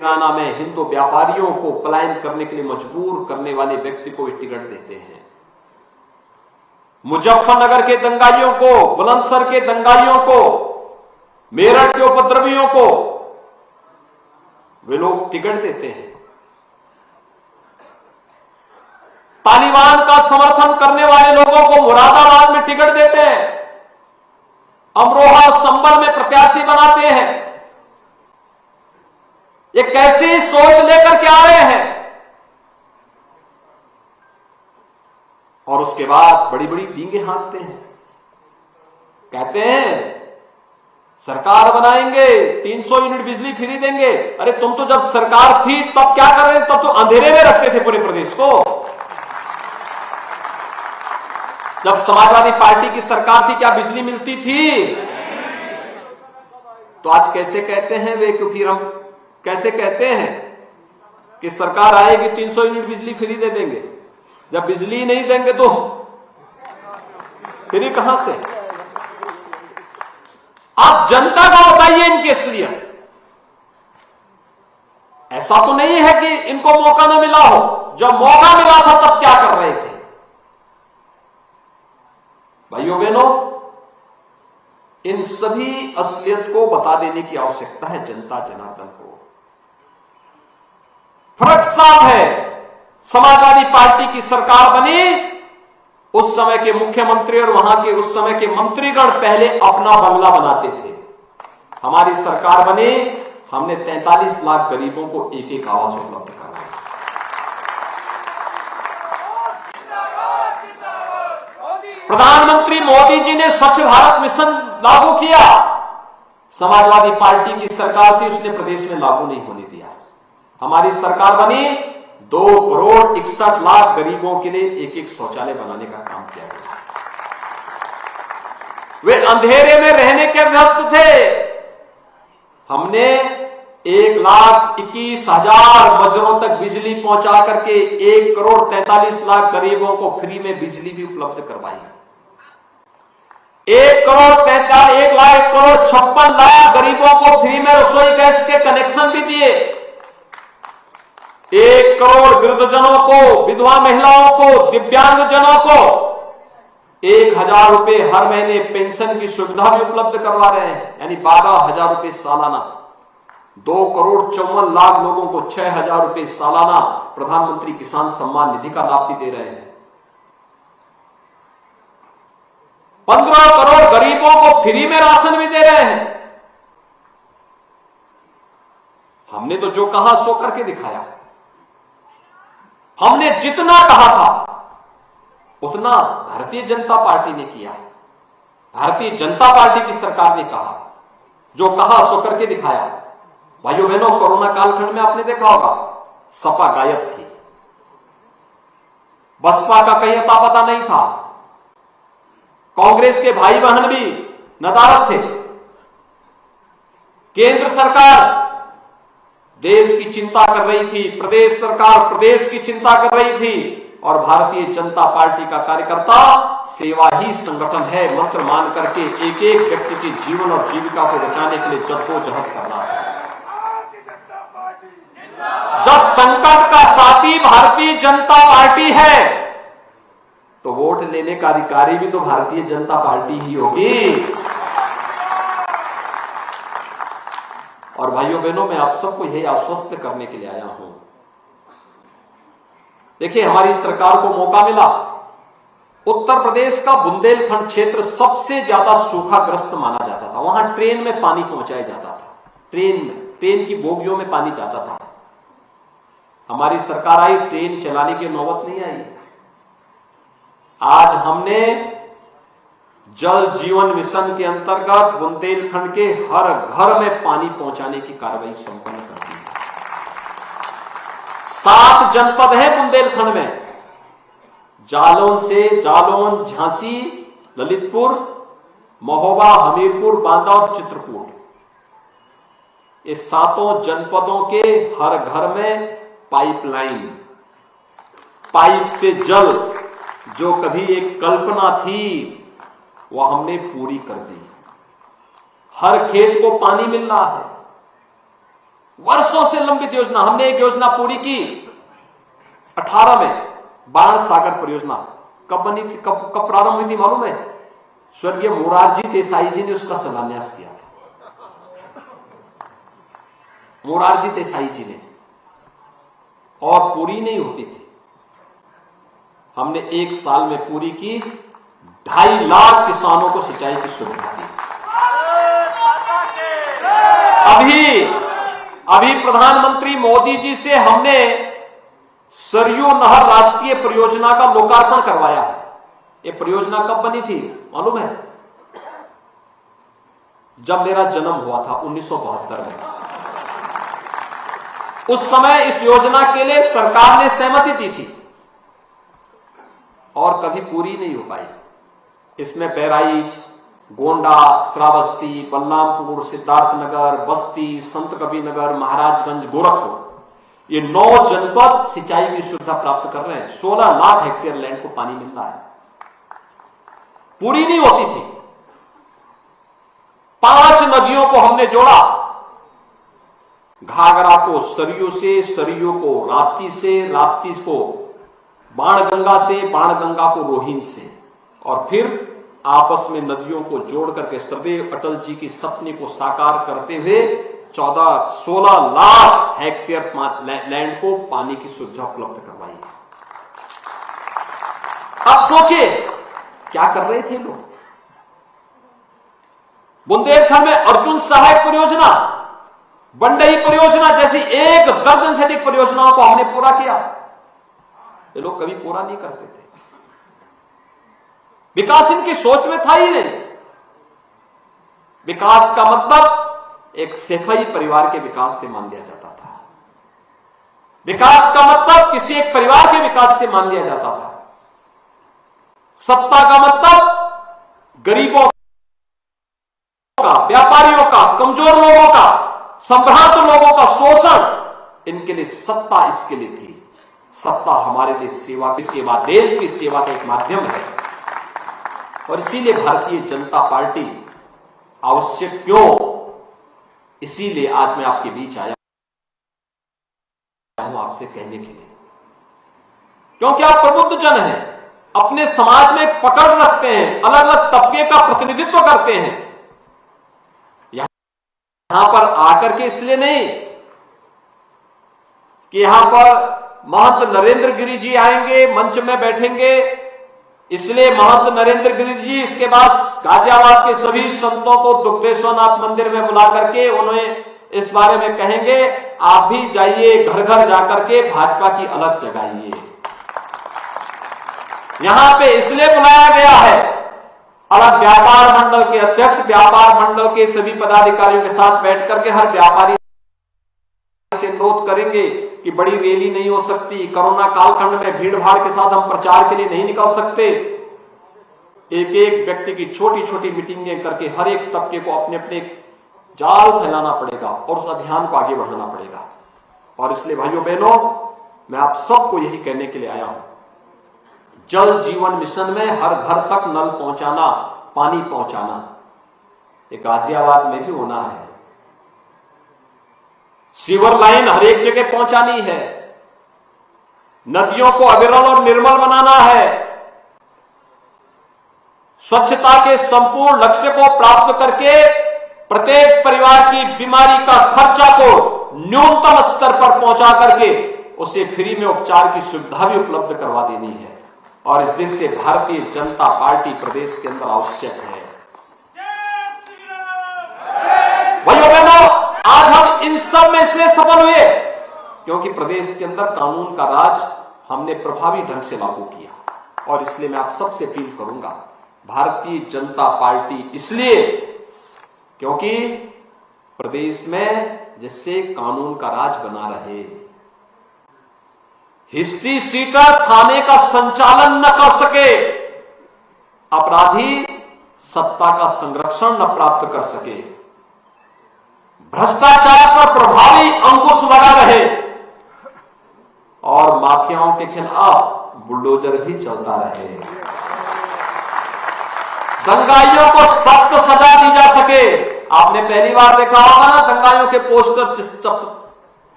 तेलंगाना में हिंदू व्यापारियों को पलायन करने के लिए मजबूर करने वाले व्यक्ति को टिकट देते हैं। मुजफ्फरनगर के दंगाइयों को, बुलंदशहर के दंगाइयों को, मेरठ के उपद्रवियों को वे लोग टिकट देते हैं। तालिबान का समर्थन करने वाले लोगों को मुरादाबाद में टिकट देते हैं, अमरोहा और संभल में प्रत्याशी बनाते हैं। ये कैसी सोच लेकर के आ रहे हैं? और उसके बाद बड़ी बड़ी डींगे हाँकते हैं, कहते हैं सरकार बनाएंगे, 300 यूनिट बिजली फ्री देंगे। अरे तुम तो जब सरकार थी तब क्या कर रहे थे? तब तो अंधेरे में रखते थे पूरे प्रदेश को। जब समाजवादी पार्टी की सरकार थी क्या बिजली मिलती थी? तो आज कैसे कहते हैं वे, क्योंकि हम कैसे कहते हैं कि सरकार आएगी 300 यूनिट बिजली फ्री दे देंगे, जब बिजली नहीं देंगे तो फ्री कहां से? आप जनता को बताइए इनकी असलियत। ऐसा तो नहीं है कि इनको मौका न मिला हो, जब मौका मिला था तब क्या कर रहे थे? भाइयों बहनों, इन सभी असलियत को बता देने की आवश्यकता है जनता जनार्दन को। फर्क साफ है, समाजवादी पार्टी की सरकार बनी, उस समय के मुख्यमंत्री और वहां के उस समय के मंत्रीगण पहले अपना बंगला बनाते थे। हमारी सरकार बनी, हमने 43 लाख गरीबों को एक एक आवास उपलब्ध कराया। प्रधानमंत्री मोदी जी ने स्वच्छ भारत मिशन लागू किया, समाजवादी पार्टी की सरकार थी, उसने प्रदेश में लागू नहीं होने दिया। हमारी सरकार बनी, 2 करोड़ 61 लाख गरीबों के लिए एक एक शौचालय बनाने का काम किया गया। वे अंधेरे में रहने के व्यस्त थे, हमने 1,21,000 मजरों तक बिजली पहुंचा करके 1 करोड़ 43 लाख गरीबों को फ्री में बिजली भी उपलब्ध करवाई। 1 करोड़ 56 लाख गरीबों को फ्री में रसोई गैस के कनेक्शन भी दिए। 1 करोड़ वृद्धजनों को, विधवा महिलाओं को, दिव्यांगजनों को 1,000 रुपए हर महीने पेंशन की सुविधा भी उपलब्ध करवा रहे हैं, यानी 12,000 रुपए सालाना। 2 करोड़ 54 लाख लोगों को 6,000 रुपए सालाना प्रधानमंत्री किसान सम्मान निधि का लाभ भी दे रहे हैं। 15 करोड़ गरीबों को फ्री में राशन भी दे रहे हैं। हमने तो जो कहा सो करके दिखाया। हमने जितना कहा था उतना भारतीय जनता पार्टी ने किया। भारतीय जनता पार्टी की सरकार ने कहा, जो कहा सो करके दिखाया। भाइयों बहनों, कोरोना कालखंड में आपने देखा होगा सपा गायब थी, बसपा का कहीं अता पता नहीं था, कांग्रेस के भाई बहन भी नदारद थे। केंद्र सरकार देश की चिंता कर रही थी, प्रदेश सरकार प्रदेश की चिंता कर रही थी, और भारतीय जनता पार्टी का कार्यकर्ता सेवा ही संगठन है मंत्र मान करके एक एक व्यक्ति के जीवन और जीविका को बचाने के लिए जद्दोजहद कर रहा है। जब संकट का साथी भारतीय जनता पार्टी है तो वोट लेने का अधिकारी भी तो भारतीय जनता पार्टी ही होगी। और भाइयों बहनों, मैं आप सबको यही आश्वस्त करने के लिए आया हूं। देखिए, हमारी सरकार को मौका मिला, उत्तर प्रदेश का बुंदेलखंड क्षेत्र सबसे ज्यादा सूखाग्रस्त माना जाता था। वहां ट्रेन में पानी पहुंचाया जाता था, ट्रेन की बोगियों में पानी जाता था। हमारी सरकार आई, ट्रेन चलाने की नौबत नहीं आई। आज हमने जल जीवन मिशन के अंतर्गत बुंदेलखंड के हर घर में पानी पहुंचाने की कार्रवाई संपन्न कर दी है। 7 जनपद है बुंदेलखंड में, जालौन, झांसी, ललितपुर, महोबा, हमीरपुर, बांदा और चित्रकूट। ये 7 जनपदों के हर घर में पाइप से जल, जो कभी एक कल्पना थी, वह हमने पूरी कर दी। हर खेत को पानी मिल रहा है। वर्षों से लंबित योजना। हमने एक योजना पूरी की 18 में, बाण सागर परियोजना। कब बनी थी, कब प्रारंभ हुई थी मालूम है? स्वर्गीय मोरारजी देसाई जी ने उसका शिलान्यास किया था, मोरारजी देसाई जी ने, और पूरी नहीं होती थी। हमने एक साल में पूरी की, 2.5 लाख किसानों को सिंचाई की सुविधा दी। अभी प्रधानमंत्री मोदी जी से हमने सरयू नहर राष्ट्रीय परियोजना का लोकार्पण करवाया है। यह परियोजना कब बनी थी मालूम है? जब मेरा जन्म हुआ था 1972 में। उस समय इस योजना के लिए सरकार ने सहमति दी थी और कभी पूरी नहीं हो पाई। इसमें बहराइच, गोंडा, श्रावस्ती, बलरामपुर, सिद्धार्थनगर, बस्ती, संत कबीरनगर, महाराजगंज, गोरखपुर, ये 9 जनपद सिंचाई की सुविधा प्राप्त कर रहे हैं। 16 लाख हेक्टेयर लैंड को पानी मिलता है। पूरी नहीं होती थी। 5 नदियों को हमने जोड़ा, घाघरा को सरयू से, सरयू को राप्ती से, राप्ती को बाणगंगा से, बाणगंगा को रोहिन से, और फिर आपस में नदियों को जोड़ करके सदैव अटल जी की सपने को साकार करते हुए 16 लाख हेक्टेयर लैंड को पानी की सुविधा उपलब्ध करवाई। अब सोचिए क्या कर रहे थे लोग। बुंदेलखंड में अर्जुन सहायक परियोजना, बंडई परियोजना जैसी 1 दर्जन से अधिक परियोजनाओं को हमने पूरा किया। ये लोग कभी पूरा नहीं करते थे। विकास इनकी सोच में था ही नहीं। विकास का मतलब एक सेफई परिवार के विकास से मान लिया जाता था। विकास का मतलब किसी एक परिवार के विकास से मान लिया जाता था। सत्ता का मतलब गरीबों का, व्यापारियों का, कमजोर लोगों का, संभ्रांत लोगों का शोषण, इनके लिए सत्ता इसके लिए थी। सत्ता हमारे लिए सेवा की सेवा, देश की सेवा का एक माध्यम है। और इसीलिए भारतीय जनता पार्टी आवश्यक क्यों, इसीलिए आज मैं आपके बीच आया हूं आपसे कहने के लिए, क्योंकि आप प्रबुद्ध जन हैं, अपने समाज में एक पकड़ रखते हैं, अलग अलग तबके का प्रतिनिधित्व करते हैं। यहां पर आकर के इसलिए नहीं कि यहां पर महंत नरेंद्र गिरि जी आएंगे, मंच में बैठेंगे, इसलिए महंत नरेंद्र गिरि जी इसके बाद गाजियाबाद के सभी संतों को दुग्धेश्वरनाथ मंदिर में बुला करके उन्हें इस बारे में कहेंगे, आप भी जाइए, घर घर जाकर के भाजपा की अलग जगाइए। यहां पे इसलिए बुलाया गया है, अलग व्यापार मंडल के अध्यक्ष, व्यापार मंडल के सभी पदाधिकारियों के साथ बैठ करके हर व्यापारी से अनुरोध करेंगे कि बड़ी रैली नहीं हो सकती, कोरोना कालखंड में भीड़ भाड़ के साथ हम प्रचार के लिए नहीं निकल सकते। एक एक व्यक्ति की छोटी छोटी मीटिंगें करके हर एक तबके को अपने अपने जाल फैलाना पड़ेगा और उस अभियान को आगे बढ़ाना पड़ेगा। और इसलिए भाइयों बहनों, मैं आप सबको यही कहने के लिए आया हूं, जल जीवन मिशन में हर घर तक नल पहुंचाना, पानी पहुंचाना, ये गाजियाबाद में भी होना है। सीवर लाइन हर एक जगह पहुंचानी है। नदियों को अविरल और निर्मल बनाना है। स्वच्छता के संपूर्ण लक्ष्य को प्राप्त करके प्रत्येक परिवार की बीमारी का खर्चा को न्यूनतम स्तर पर पहुंचा करके उसे फ्री में उपचार की सुविधा भी उपलब्ध करवा देनी है। और इस देश से भारतीय जनता पार्टी प्रदेश के अंदर आवश्यक है। भाइयों बहनों, आज हम इन सब में इसलिए सफल हुए क्योंकि प्रदेश के अंदर कानून का राज हमने प्रभावी ढंग से लागू किया। और इसलिए मैं आप सबसे अपील करूंगा, भारतीय जनता पार्टी इसलिए क्योंकि प्रदेश में जिससे कानून का राज बना रहे, हिस्ट्री सीटर थाने का संचालन न कर सके, अपराधी सत्ता का संरक्षण न प्राप्त कर सके, भ्रष्टाचार पर प्रभावी अंकुश लगा रहे और माफियाओं के खिलाफ बुलडोजर भी चलता रहे, दंगाइयों को सख्त सजा दी जा सके। आपने पहली बार देखा होगा ना, दंगाइयों के पोस्टर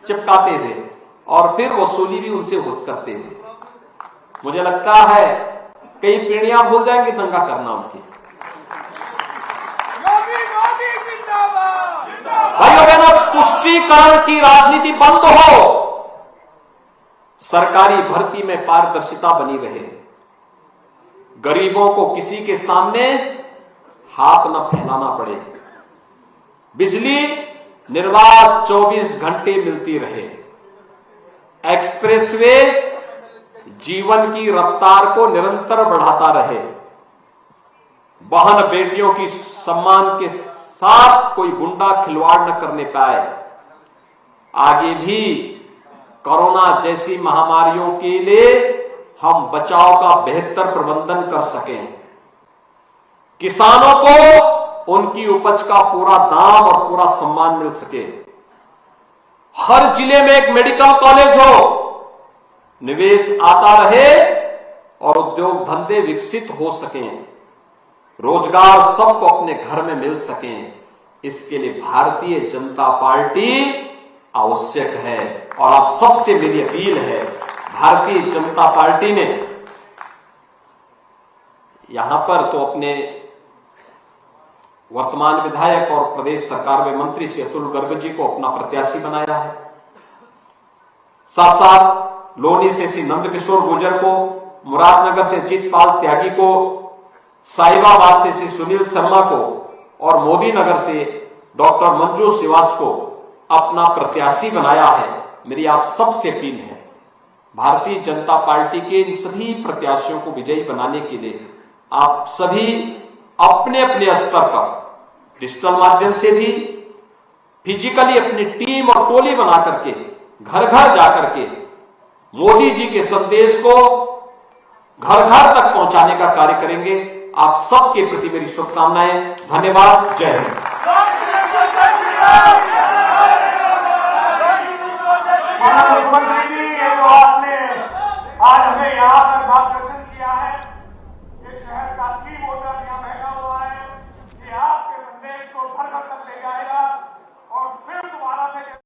चिपकाते थे और फिर वसूली भी उनसे करते थे। मुझे लगता है कई पीढ़ियां भूल जाएंगे दंगा करना उनकी। भाइयों बहनों, तुष्टीकरण की राजनीति बंद हो, सरकारी भर्ती में पारदर्शिता बनी रहे, गरीबों को किसी के सामने हाथ न फैलाना पड़े, बिजली निर्बाध 24 घंटे मिलती रहे, एक्सप्रेसवे जीवन की रफ्तार को निरंतर बढ़ाता रहे, बहन बेटियों की सम्मान के साथ कोई गुंडा खिलवाड़ न करने पाए, आगे भी कोरोना जैसी महामारियों के लिए हम बचाव का बेहतर प्रबंधन कर सकें, किसानों को उनकी उपज का पूरा दाम और पूरा सम्मान मिल सके, हर जिले में एक मेडिकल कॉलेज हो, निवेश आता रहे और उद्योग धंधे विकसित हो सकें, रोजगार सबको अपने घर में मिल सकें। इसके लिए भारतीय जनता पार्टी आवश्यक है। और आप सबसे मेरी अपील है, भारतीय जनता पार्टी ने यहां पर तो अपने वर्तमान विधायक और प्रदेश सरकार में मंत्री श्री अतुल गर्ग जी को अपना प्रत्याशी बनाया है, साथ साथ लोनी से श्री नंदकिशोर गुर्जर को, मुरादनगर से जीतपाल त्यागी को, साहिबाबाद से श्री सुनील शर्मा को और मोदी नगर से डॉक्टर मंजू श्रीवास को अपना प्रत्याशी बनाया है। मेरी आप सबसे अपील है, भारतीय जनता पार्टी के इन सभी प्रत्याशियों को विजयी बनाने के लिए आप सभी अपने अपने स्तर पर डिजिटल माध्यम से भी, फिजिकली अपनी टीम और टोली बना करके घर घर जाकर के मोदी जी के संदेश को घर घर तक पहुंचाने का कार्य करेंगे। आप सबके प्रति मेरी शुभकामनाएं। धन्यवाद। जय हिंद।